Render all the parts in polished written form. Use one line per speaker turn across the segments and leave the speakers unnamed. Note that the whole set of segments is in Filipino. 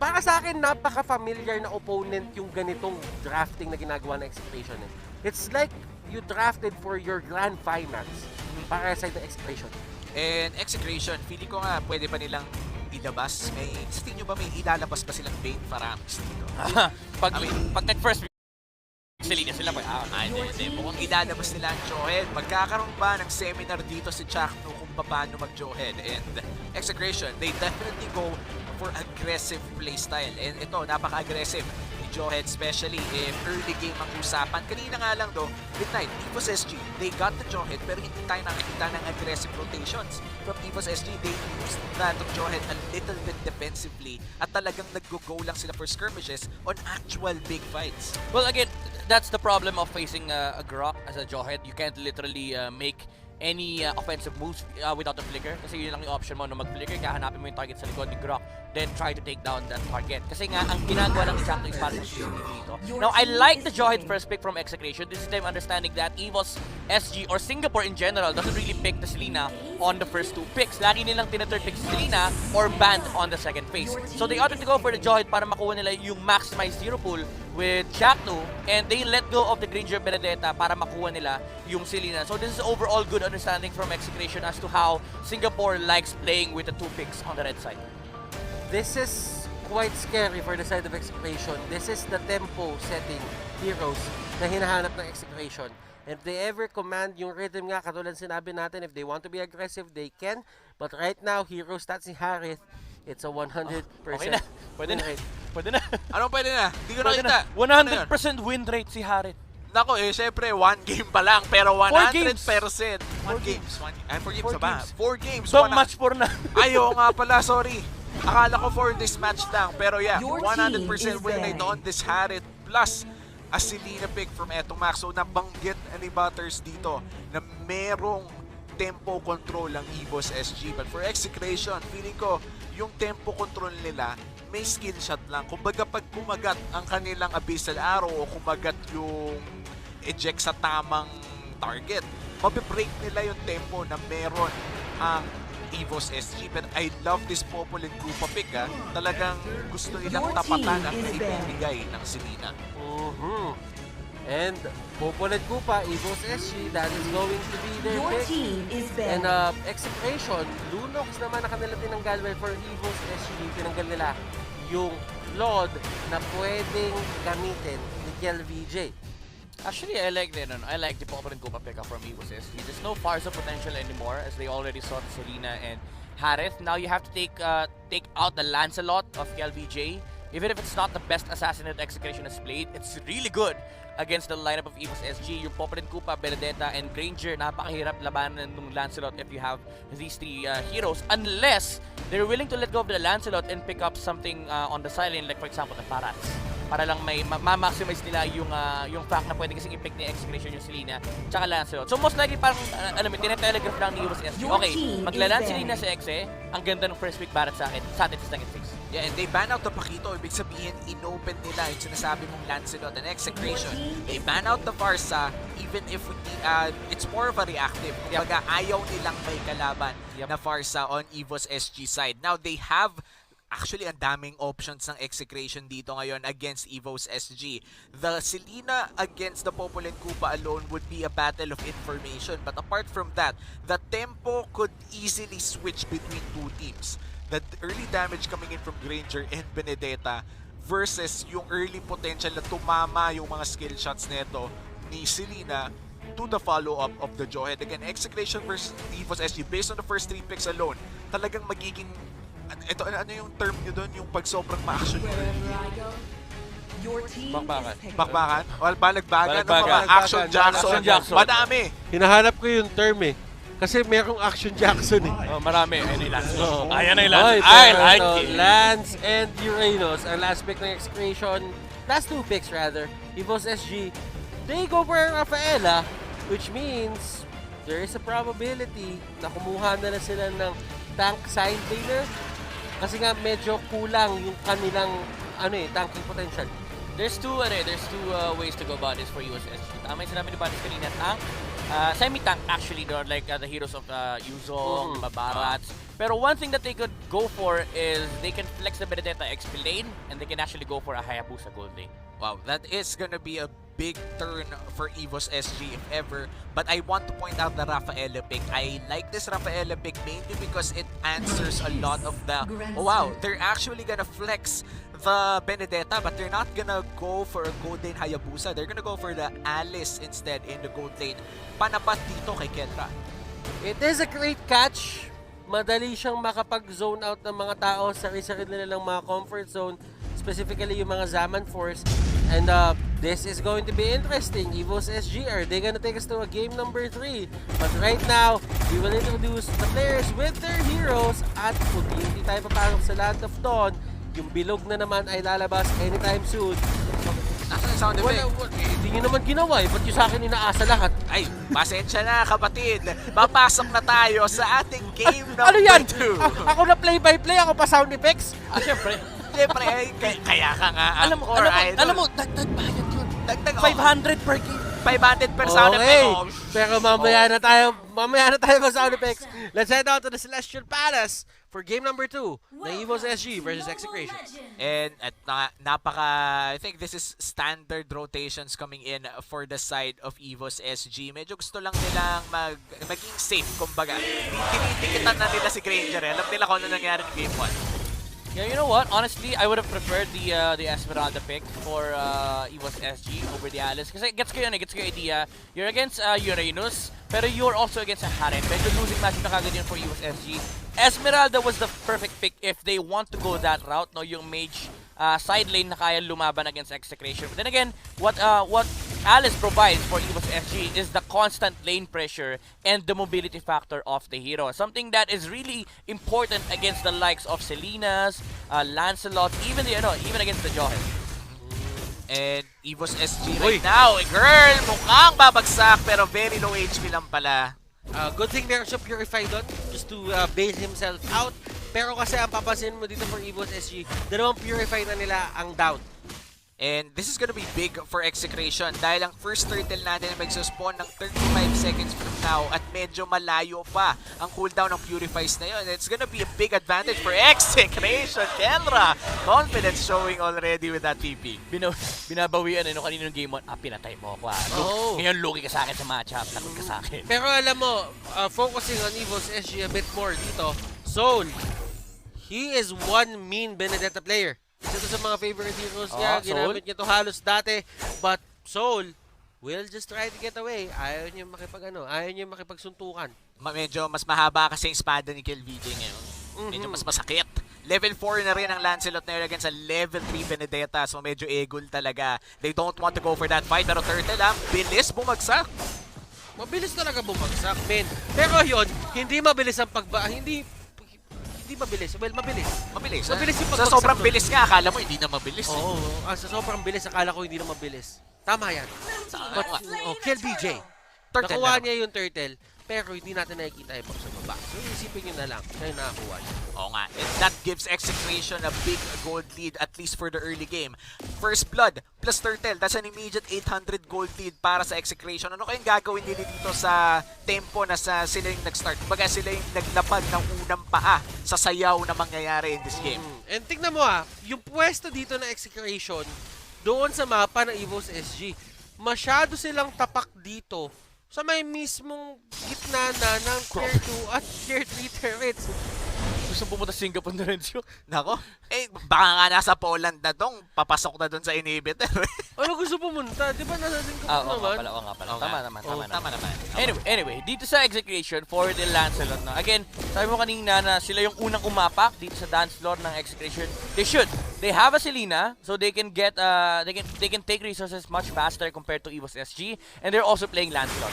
para sa akin, napaka-familiar na opponent yung ganitong drafting na ginagawa ng Execration. It's like you drafted for your grand finals para sa Execration.
And Execration, feeling ko nga pwede pa nilang ilabas. Sa tingin nyo ba may ilalabas pa silang Bane Faramis dito?
pag nag-first Selena sila pa.
Hindi. Mukhang ilalabas nila ang Johead. Magkakaroon ba ng seminar dito si Chakno kung paano mag-Johead? And Execration, they definitely go for aggressive playstyle. And ito, napaka-aggressive ni Johead, especially if early game ang usapan. Kanina nga lang do, Midnight, Evos SG, they got the Johead pero hindi tayo nakikita ng aggressive rotations. From Evos SG, they used that of Johead a little bit defensively at talagang nag-go lang sila for skirmishes on actual big fights.
Well, again, that's the problem of facing a Grok as a Jawhead. You can't literally make any offensive moves without a flicker. Kasi yun lang yung option mo na mag-flicker, kaya hanapin mo yung target sa likod ni Grok, then try to take down that target. Kasi nga, ang ginagawa ng Chakno is parang dito. Now, I like the Jawhead first pick from Execration. This is them understanding that Evos, SG, or Singapore in general doesn't really pick the Selena on the first two picks. Lagi nilang tinatthird pick si Selena or banned on the second phase. So they opted to go for the Jawhead para makuha nila yung maximized zero pool with Chakno, and they let go of the Granger Benedetta para makuha nila yung Selena. So this is overall good understanding from Execration as to how Singapore likes playing with the two picks on the red side.
This is quite scary for the side of Execration. This is the tempo setting heroes na hinahanap ng Execration. If they ever command yung rhythm nga, katulad sinabi natin, if they want to be aggressive, they can. But right now, hero stats ni Harith, it's a 100%.
Okay na. Pwede na. Pwede na.
Anong pwede na? Hindi ko nakita.
100% win rate si Harith.
Nako, syempre, 1 game pa lang, pero 100%.
4 games.
4 games na ba? 4 games.
So much for na.
Ayaw nga pala, sorry. Akala ko for this match lang, pero yeah, 100% win rate on this Harith plus a Selena pick from Etomax. So nabanggit ni Butters dito na merong tempo control ang Evos SG. But for Execration, feeling ko yung tempo control nila may skill shot lang. Kumbaga pag kumagat ang kanilang Abyssal Arrow o kumagat yung eject sa tamang target, mabibreak nila yung tempo na meron ang Evos SG. But I love this Popol and Koopa pick. Talagang gusto nilang tapatan ang ibibigay ng Selena.
And Popol and Koopa, Evos SG, that is going to be their pick. And Execration, Lunox naman na kanila tinanggal. Well, for Evos SG, tinanggal nila yung Lord na pwedeng gamitin ni Kel VJ.
Actually, I like the Popper and Koopa pickup from Evos SG. There's no Farsa potential anymore as they already saw Selena and Harith. Now you have to take out the Lancelot of LVJ. Even if it's not the best assassin that Execration has played, it's really good against the lineup of Evos SG. Yung Popper and Koopa, Benedetta, and Granger, napakahirap labanan ng Lancelot if you have these three heroes. Unless they're willing to let go of the Lancelot and pick up something on the sideline, like for example, the Parats. Para lang may ma-maximize nila yung fact na pwede kasing i-pick ni Execration yung Selena tsaka Lancelot. So most likely parang, alam mo, tinetelegraph lang ni Evos SG. Okay, maglalan Selena si Exe, ang ganda ng first pick Barat sa atin sa second phase.
Yeah, and they ban out the Pakito. Ibig sabihin, inopen nila yung sinasabi mong Lancelot and Execration. They ban out the Farsa, even if it's more of a reactive. Kumbaga, ayaw nilang may kalaban na Farsa on Evos SG side. Now, they have actually ang daming options ng Execration dito ngayon against Evos SG. The Selena against the Popol and Koopa alone would be a battle of information. But apart from that, the tempo could easily switch between two teams. The early damage coming in from Granger and Benedetta versus yung early potential na tumama yung mga skill shots nito ni Selena to the follow-up of the Jawhead. Again, Execration versus Evos SG, based on the first 3 picks alone, talagang magiging ito, ano yung term nyo doon? Yung pag sobrang ma-action nyo? Bakbakan? O balagbagan? Action Jackson. Madami!
Hinahanap ko yung term eh. Kasi merong Action Jackson eh.
Oh, marami. Ayan na yung
Okay,
Lance. I like it.
Lance and Uranus, ang last pick ng Execration. Last 2 picks rather. Evos SG. They go for Rafaela, which means there is a probability na kumuha na sila ng tank side laner. Kasi nga medyo kulang yung kanilang tanking potential.
There's two ways to go about this for Evos SG. Tama yung sinabi ni Batis kanina, tank, semi-tank actually, like the heroes of Yuzong, Babarats. Pero one thing that they could go for is they can flex the Benedetta XP lane and they can actually go for a Hayabusa gold lane.
Wow, that is gonna be a big turn for Evos SG if ever. But I want to point out the Rafaela pick. I like this Rafaela pick mainly because it answers a lot of the... Oh wow, they're actually gonna flex the Benedetta, but they're not gonna go for a gold lane Hayabusa. They're gonna go for the Alice instead in the gold lane. Panapat dito kay Kendra.
It is a great catch. Madali siyang makapag-zone out ng mga tao sa sarili nilang mga comfort zone, specifically yung mga Zaman Force. And this is going to be interesting. Evos SG, are they gonna take us to a game number 3? But right now, we will introduce the players with their heroes. At kung hindi tayo papasok sa Land of Dawn, yung bilog na naman ay lalabas anytime soon.
Nasaan yung sound effect?
Hindi nyo naman ginawa eh. Ba't yung sa akin inaasa lahat?
Ay, pasensya na kapatid. Papasok na tayo sa ating game number 2.
Ano yan? Ako na play-by-play, ako pa sound effects?
Siyempre.
Siyempre, kaya ka nga.
Alam mo, dagdag bayad yun.
Dagdag
500 per game.
500 per sound
Okay.
effect.
Pero mamaya na tayo mag sound effects. Let's head out to the Celestial Palace for game number 2, na Evos SG versus Execration.
And at I think this is standard rotations coming in for the side of Evos SG. Medyo gusto lang nilang maging safe, kumbaga. Tinitikitan na nila si Granger. Alam nila kung ano nangyari in game 1.
Yeah, you know what? Honestly, I would have preferred the Esmeralda pick for Evos SG over the Alice. Kasi gets ko yun, gets ko yung idea. You're against Uranus, pero you're also against a Harem. Medyo losing match na kagad yun for Evos SG. Esmeralda was the perfect pick if they want to go that route, no? Yung mage side lane na kaya lumaban against Execration. But then again, what Alice provides for Evos SG is the constant lane pressure and the mobility factor of the hero. Something that is really important against the likes of Selena's, Lancelot, even against the Johan.
And Evos SG right now, girl, mukhang babagsak pero very low HP lang pala.
Good thing there's a Purify doon just to bail himself out. Pero kasi ang papansin mo dito for Evos SG, dalawang Purify na nila ang down.
And this is gonna be big for Execration dahil ang first turtle natin ay magsuspawn ng 35 seconds from now at medyo malayo pa ang cooldown ng Purifies na yun. It's gonna be a big advantage for Execration. Kendra, confidence showing already with that TP.
Binabawian nung kaninong game 1, pinatay mo ako. Ngayon lugi ka sa akin sa matchup, takot ka sa akin.
Pero alam mo, focusing on Evos SG a bit more dito, Soul, he is one mean Benedetta player. Isa to sa mga favorite heroes niya, ginamit niya to halos dati. But Soul will just try to get away. Ayaw niya makipagsuntukan.
Medyo mas mahaba kasi yung espada ni KillVJ ngayon. Medyo mas masakit. Level 4 na rin ang Lancelot na yun against a level 3 Benedetta. So medyo egol talaga. They don't want to go for that fight. Pero Turtle, bilis bumagsak.
Mabilis talaga bumagsak, men. Pero yun, hindi mabilis ang Hindi mabilis. Well, mabilis.
Mabilis
yung
sa sobrang bilis nga, akala mo hindi na mabilis.
Oo. Sa sobrang bilis, akala ko hindi na mabilis. Tama yan. But, kill BJ. Nakuha niya yung turtle, pero hindi natin nakikita yung sa baba. So, isipin nyo na lang, siya yung nakakuha niya.
Oo nga. And that gives Execration a big gold lead, at least for the early game. First Blood plus Turtle, that's an immediate 800 gold lead para sa Execration. Ano kayong gagawin nila dito sa tempo na sila yung nag-start? Kumbaga sila yung naglapag ng unang paa sa sayaw na mangyayari in this game.
And tignan mo yung pwesto dito na Execration, doon sa mapa ng Evos SG, masyado silang tapak dito sa may mismong gitna na ng Tier 2 at Tier 3 turrets.
Gusto pumunta Singapore na rin siya.
Nako, baka nga nasa Poland na dong, papasok na dun sa inhibitor.
Ano gusto pumunta? Di ba nasa Singapore naman?
Oo nga pala. Tama naman.
Okay.
Anyway, dito sa Execration for the Lancelot na. Again, sabi mo kanina na sila yung unang umapak dito sa dance floor ng Execration. They have a Selena, so they can get they can take resources much faster compared to Evos SG, and they're also playing Lancelot.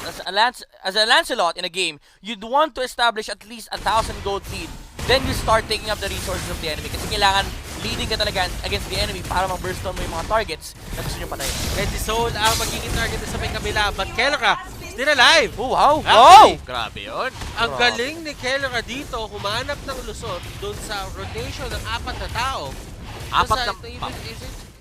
As a Lancelot in a game, you'd want to establish at least 1,000 gold lead. Then you start taking up the resources of the enemy kasi kailangan leading ka talaga against the enemy para ma-burst on mo yung mga targets na gusto nyo patayin.
And si Soul ang magiging target sa may kabila, but Kelra still alive!
Oh, wow!
Grabe yun.
Ang galing ni Kelra dito, humanap ng lusot doon sa rotation ng 4 na tao.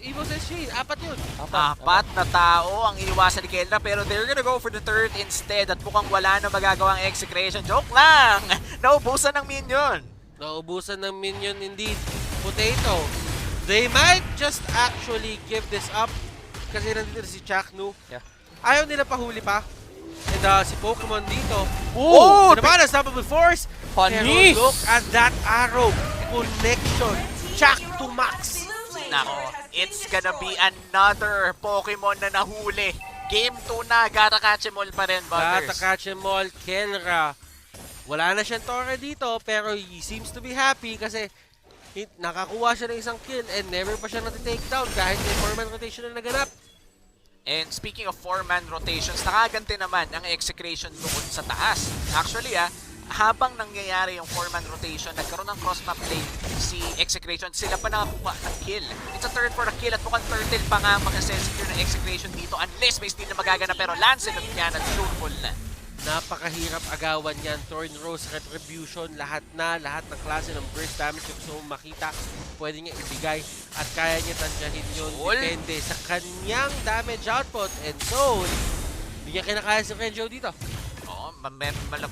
Evos SG, 4 yun.
4 na tao ang iniwasan ni Kendra pero they're gonna go for the third instead at mukhang wala na magagawa ang Execration. Joke lang! Naubusan ng minion!
Naubusan ng minion indeed. Potato. They might just actually give this up. Kasi nandito si Chaknu.
Yeah.
Ayaw nila pahuli pa. And si Pokemon dito.
Oh!
Naman, unstoppable force.
Panis!
Pero look at that arrow. Connection. Chak to max.
Nako, it's gonna be another Pokemon na nahuli. Game 2 na, Gata Catch'em All pa rin, Butters.
Gata Catch'em-all, Kelra. Wala na siyang Torre dito, pero he seems to be happy kasi nakakuha siya ng isang kill and never pa siya nati-take down kahit may 4-man rotation na naganap.
And speaking of 4-man rotations, nakaganti naman ang Execration doon sa taas. Actually habang nangyayari yung 4-man rotation, nagkaroon ng cross-map play si Execration, sila pa nakakuha ng kill. It's a third for a kill at mukhang turtle pa nga makasecure ng Execration dito unless may steal na magagana, pero Lancelot niya at Soulful na.
Napakahirap agawan yan. Thorn Rose, Retribution, lahat ng klase ng burst damage na gusto mong makita, pwede niya ibigay at kaya niya tansyahin yun. Depende sa kanyang damage output. And so, hindi niya kinakaya si Renjo dito.
Oo,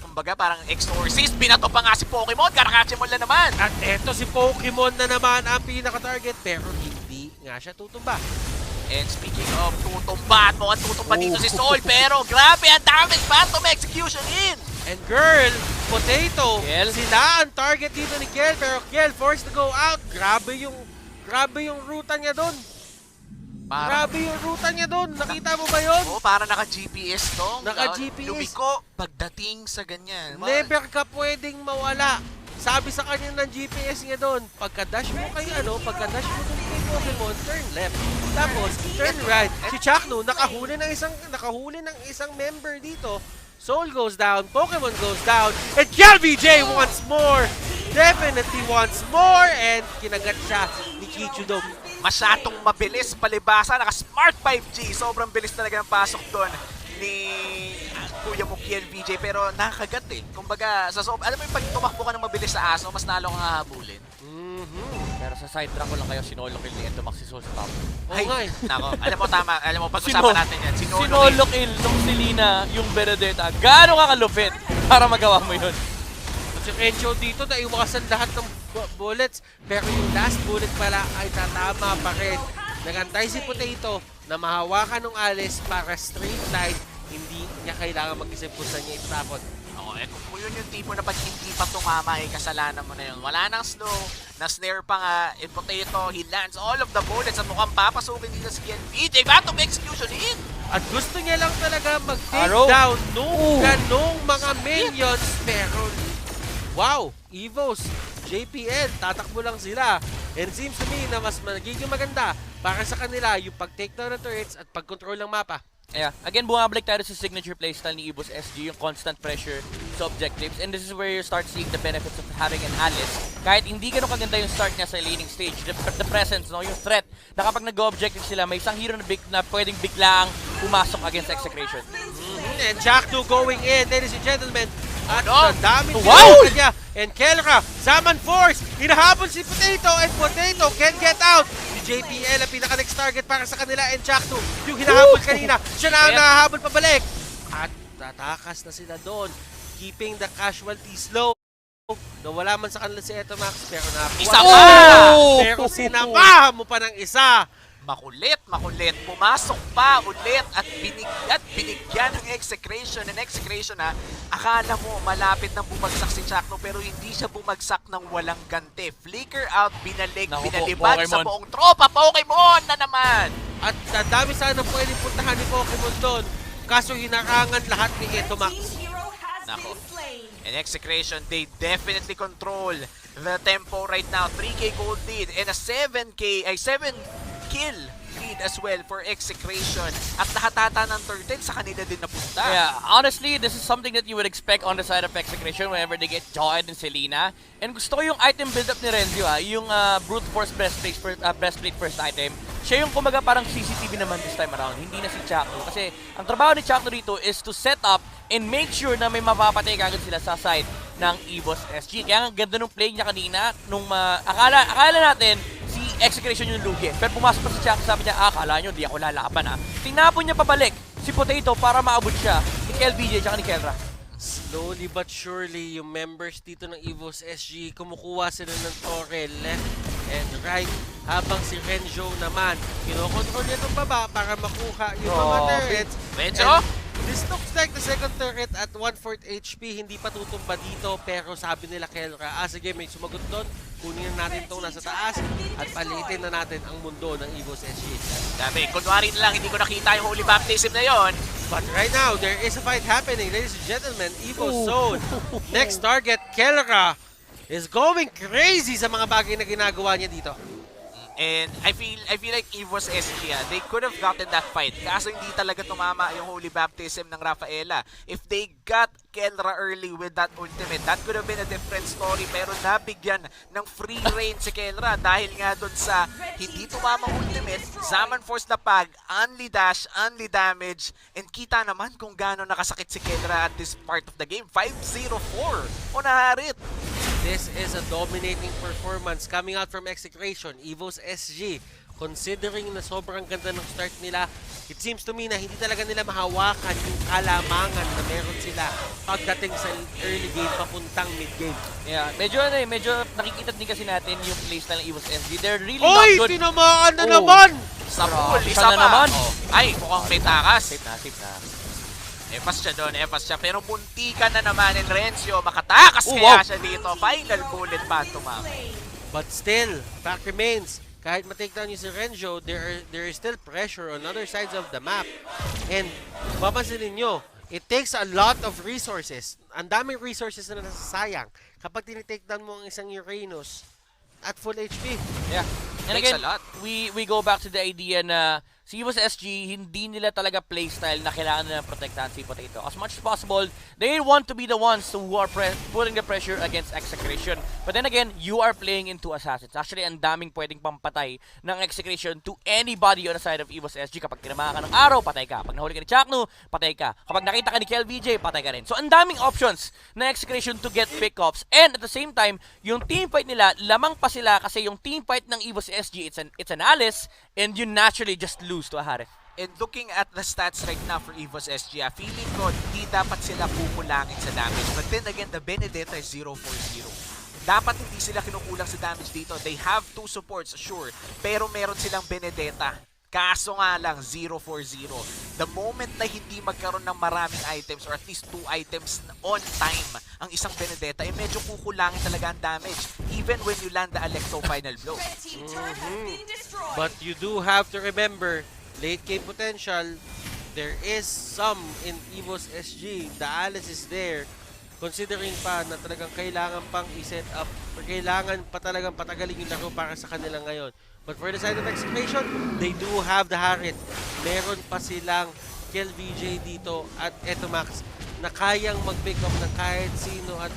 kumbaga parang Exorcist, binato pa nga si Pokemon, Karakachemon na naman.
At eto si Pokemon na naman ang pinaka-target, pero hindi nga siya tutumba.
And speaking of tutumba, at mukhang tutumba dito si Sol, pero grabe ang damage, Phantom Execution in!
And girl, Potato,
Kiel.
sila ang target dito ni Kiel, pero Kiel forced to go out. Grabe yung ruta niya doon. Grabe yung ruta niya doon. Nakita mo ba yun?
Oo, para naka-GPS to.
Naka-GPS.
Lumiko pagdating sa ganyan.
Never ka pwedeng mawala. Sabi sa kanya ng GPS niya doon, pagka-dash mo kay pagka-dash mo doon kay Pokemon, turn left. Tapos, turn right. Si Chaknu, nakahuli ng isang member dito. Soul goes down, Pokemon goes down, and KLVJ once more! Definitely once more! And kinagat siya ni Kichudom.
Masyadong mabilis palibasa, naka-smart 5G. Sobrang bilis talaga ng pasok doon ni Kuya mo KLVJ, pero nakakagat eh. Kumbaga, alam mo yung pag tumakbo ka ng mabilis sa aso, mas nalo kang hahabulin.
Pero sa side track ko lang kayo, sinolo kill ni Endo Maxi Soul sa top.
Ay,
Nako, alam mo tama, alam mo, pag-usapan natin yan.
Sinolo kill nung Selena, yung Benedetta. Gaano ka kalupit para magawa mo yun?
At si Rencho dito, naiwasan lahat ng bullets, pero yung last bullet pala ay tatama pa rin. Nagantay si Potato na mahawakan ng alis para straight line, hindi niya kailangan mag-isip kung saan niya itapon.
Oo, kung yun yung tipo na pag hindi pa tumama, kasalanan mo na yun. Wala nang slow, na-snare pa nga, and Potato, he lands all of the bullets at mukhang papasukin dito si KLVJ. Phantom Execution in!
At gusto niya lang talaga mag-take
Arrow.
down nung ganong mga minions, pero wow, Evos, JPL, tatakbo lang sila. And it seems to me na mas magiging maganda para sa kanila yung pag-take down ng turrets at pag-control ng mapa.
Yeah, again, bumabalik tayo sa signature playstyle ni Evos SG, yung constant pressure sa objectives. And this is where you start seeing the benefits of having an Alice. Kahit hindi ganun kaganda yung start niya sa laning stage, the presence, no, yung threat, na kapag nag-objective sila, may isang hero na pwedeng biglaang pumasok against Execration.
And Chaknu going in, ladies and gentlemen. At
Oh, no.
sa dami
Wow!
niya. And Kelra, Zaman Force, hinahabol si Potato, and Potato can get out. Si JPL ang pinaka-next target para sa kanila, and Chaknu, yung hinahabol kanina, siya na ang nahahabol pabalik. At tatakas na sila doon, keeping the casualties low. Nawala man sa kanila si Etomax, pero nakuha.
Isa pa!
Pero sinamahan mo pa ng isa.
Makulit, pumasok pa ulit at binigyan ng Execration. And Execration akala mo malapit nang bumagsak si Chakno, pero hindi siya bumagsak ng walang ganti. Flicker out, binalibag sa buong tropa. Pokemon na naman!
At dami sana pwedeng puntahan ni Pokemon doon. Kaso hinarangan lahat ni Etomax.
Nako. And Execration, they definitely control the tempo right now. 3K gold lead and a 7 kill lead as well for Execration. At lahat-hata ng turtle sa kanila din napunta.
Yeah, honestly, this is something that you would expect on the side of Execration whenever they get Joyd and Selena. And gusto ko yung item build-up ni Renzo, yung Brute Force breastplate first item. Siya yung kumbaga parang CCTV naman this time around, hindi na si Chakno. Kasi ang trabaho ni Chakno dito is to set up and make sure na may mapapatay kagad sila sa side ng Evos SG. Kaya ang ganda nung play niya kanina, nung akala natin si Execration yung lugi. Pero pumasok pa si Chakno, sabi niya, akala nyo, di ako lalaban ha. Tinapon niya pabalik si Potato para maabot siya ni KLVJ at ni Kelra.
Slowly but surely, yung members dito ng Evos SG, kumukuha sila ng torre left and right. Habang si Renjo naman, kinokontrol niya itong baba para makuha yung mga turrets.
Renjo?
And this looks like the second turret at 1/4 HP, hindi pa tutumba dito. Pero sabi nila Kelra, sige, may sumagot doon. Kunin na natin itong nasa taas at palitin na natin ang mundo ng Evos SG.
Sabi, kunwari na lang, hindi ko nakita yung holy baptism na yon.
But right now, there is a fight happening, ladies and gentlemen. Evos zone. Next target, Kelra, is going crazy sa mga bagay na ginagawa niya dito.
And I feel like Evos SG, they could have gotten that fight. Kaso hindi talaga tumama yung holy baptism ng Rafaela. If they got Kelra early with that ultimate, that could have been a different story. Pero nabigyan ng free reign si Kelra dahil nga dun sa hindi tumama ultimate, Zaman Force na pag, only dash, only damage, and kita naman kung gaano nakasakit si Kelra at this part of the game. 5-0-4 o naharit.
This is a dominating performance coming out from Execration, Evos SG. Considering na sobrang ganda ng start nila, it seems to me na hindi talaga nila mahawakan yung kalamangan na meron sila pagdating sa early game papuntang mid game.
Yeah, medyo nakikita din kasi natin yung playstyle ng Evos SG. They're really
Oy!
not good.
Tinamaan na naman!
Sa pool,
Grabe,
isa
siya na
pa.
naman.
Oh. Ay, mukhang may takas.
Safe na.
Efas siya doon, efas siya. Pero muntikan na naman ni Renzo. Makatakas
Oh,
kaya
wow.
siya dito. Final bullet pa tumama.
But still, fact remains, kahit ma-takedown niyo si Renzo, there is still pressure on other sides of the map. And papansin ninyo, it takes a lot of resources. Ang daming resources na nasasayang kapag tinitakedown mo ang isang Uranus at full HP.
Yeah. And
Takes
again,
a lot.
we go back to the idea na si Evos SG, hindi nila talaga playstyle na kailangan nila protektahan si Potato. As much as possible, they want to be the ones who are putting the pressure against Execration. But then again, you are playing into Assassins. Actually, ang daming pwedeng pampatay ng Execration to anybody on the side of Evos SG. Kapag tinamaan ka ng araw, patay ka. Pag nahuli ka ni Chaknu, patay ka. Kapag nakita ka ni KLVJ, patay ka rin. So, ang daming options na Execration to get pickups. And at the same time, yung team fight nila, lamang pa sila kasi yung team fight ng Evos SG, it's an Alice, and you naturally just lose to a Harith.
And looking at the stats right now for Evos SG, feeling ko hindi dapat sila kukulangin sa damage. But then again, the Benedetta is 0-4-0. Dapat hindi sila kinukulang sa damage dito. They have 2 supports, sure. Pero meron silang Benedetta. Kaso nga lang, 0-4-0. The moment na hindi magkaroon ng maraming items or at least 2 items on time ang isang Benedetta, medyo kukulangin talaga ang damage. Even when you land the Alecto final blow.
But you do have to remember, late game potential, there is some in Evos SG. The Alice is there. Considering pa na talagang kailangan pang i-set up or kailangan pa talagang patagalin yung laro para sa kanila ngayon. But for the side of Execration, they do have the Harith. Meron pa silang KLVJ dito at Etomax na kayang mag-pick up ng kahit sino at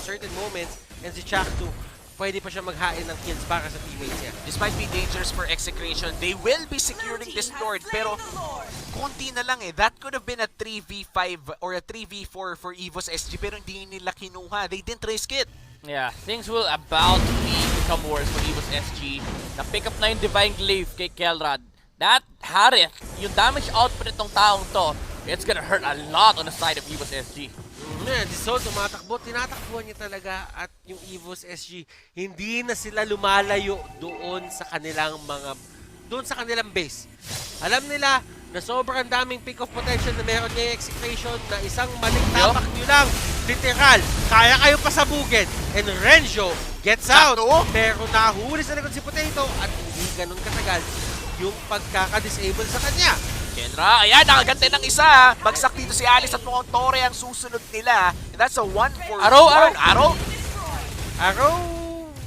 certain moments, and si Chaktu pwede pa siya maghain ng kills para sa teammates niya.
Despite being dangerous for Execration, they will be securing this Lord. Pero konti na lang That could have been a 3v5 or a 3v4 for Evos SG pero hindi nila kinuha. They didn't risk it.
Yeah, things will about to become worse for Evos SG. Na-pick up na yung Divine Glaive kay Kelrad. That Harith, yung damage output itong taong to, it's gonna hurt a lot on the side of Evos SG.
So, tumatakbo, tinatakbuhan niya talaga at yung Evos SG, hindi na sila lumalayo doon sa kanilang base. Alam nila na sobrang daming pick-off potential na meron niya yung Execration na isang maling tapak nyo lang, literal, kaya kayo pasabugin. And Renzo gets out, pero nahuli sa likod si Potato at hindi ganun katagal yung pagkaka-disable sa kanya.
Kenra, ayan, nakagante ng isa. Bagsak dito si Alice at mukhang Torre ang susunod nila. And that's a 1-4-1. Araw?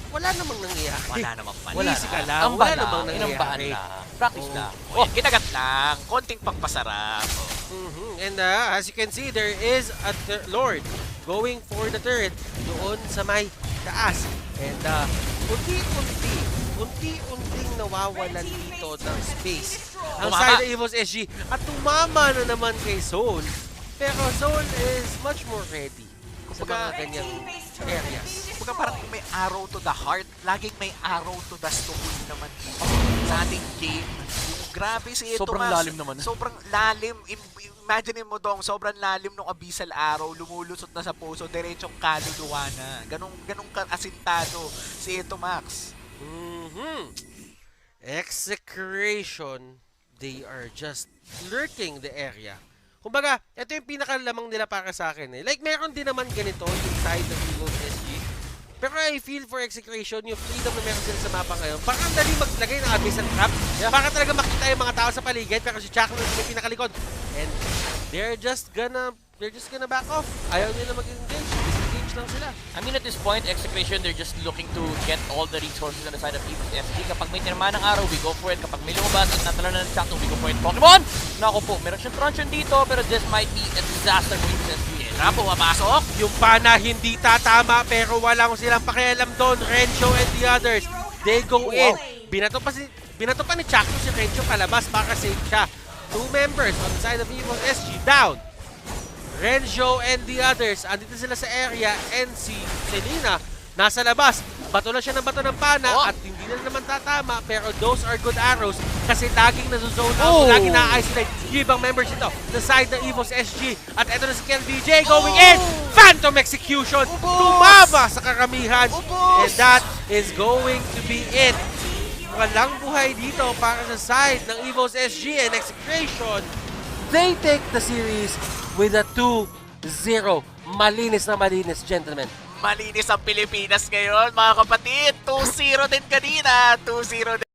Wala namang nangyayari.
Wala namang pala.
Wala ka lang. Wala namang nangyayari.
Practice na.
Oh, kinagat lang. Konting pagpasarap.
And as you can see, there is a Lord going for the turret doon sa may taas. And unti-unting nawawalan dito ng space ang side of Evos SG at tumama na naman kay Soul. Pero Soul is much more ready sa mga ganyang areas.
Kumbaga parang may arrow to the heart, laging may arrow to the stomach naman sa ating game. Grabe si Ito.
Sobrang lalim naman.
Sobrang lalim. imagine mo dong sobrang lalim ng abyssal arrow, lumulusot na sa puso, diretsong kaluluwa na. Ganong asintado si Eto Max.
Execration, they are just lurking the area. Kumbaga, ito yung pinakalamang nila para sa akin eh. Like, meron din naman ganito inside the Evos SG. Pero I feel for Execration, yung freedom na meron sila sa mapa ngayon, parang ang dali maglagay ng abyssal trap. Para talaga makita yung mga tao sa paligid, pero si Chaco yung pinakalikod. And they're just gonna back off. Ayaw nila mag-engage. Disengage lang sila.
I mean, at this point, Execration, they're just looking to get all the resources on the side of Evos SG. Kapag may tinama ng araw, we go for it. Kapag may lumabas at natala na ng Chaco, we go for it. Pokemon! Naku po, meron siyang truncheon dito, pero this might be a disaster for Evos SG. Na pumapasok.
Yung pana hindi tatama pero walang silang pakialam doon. Rencho and the others, they go in. Binato pa ni Chaco si Rencho palabas para safe siya. 2 members on the side of Evos SG down. Rencho and the others, andito sila sa area, and si Selena nasa labas. Bato na siya ng bato ng pana at hindi na naman tatama, pero those are good arrows kasi laging nazozone out, laging na-isolate yung ibang members ito. The side ng Evos SG at eto na si KLBJ going in! Phantom Execution! Tumama sa karamihan! And that is going to be it. Walang buhay dito para sa side ng Evos SG and Execration. They take the series with a 2-0. Malinis na malinis, gentlemen.
Malinis ang Pilipinas ngayon, mga kapatid. 2-0 din kanina. 2-0 din.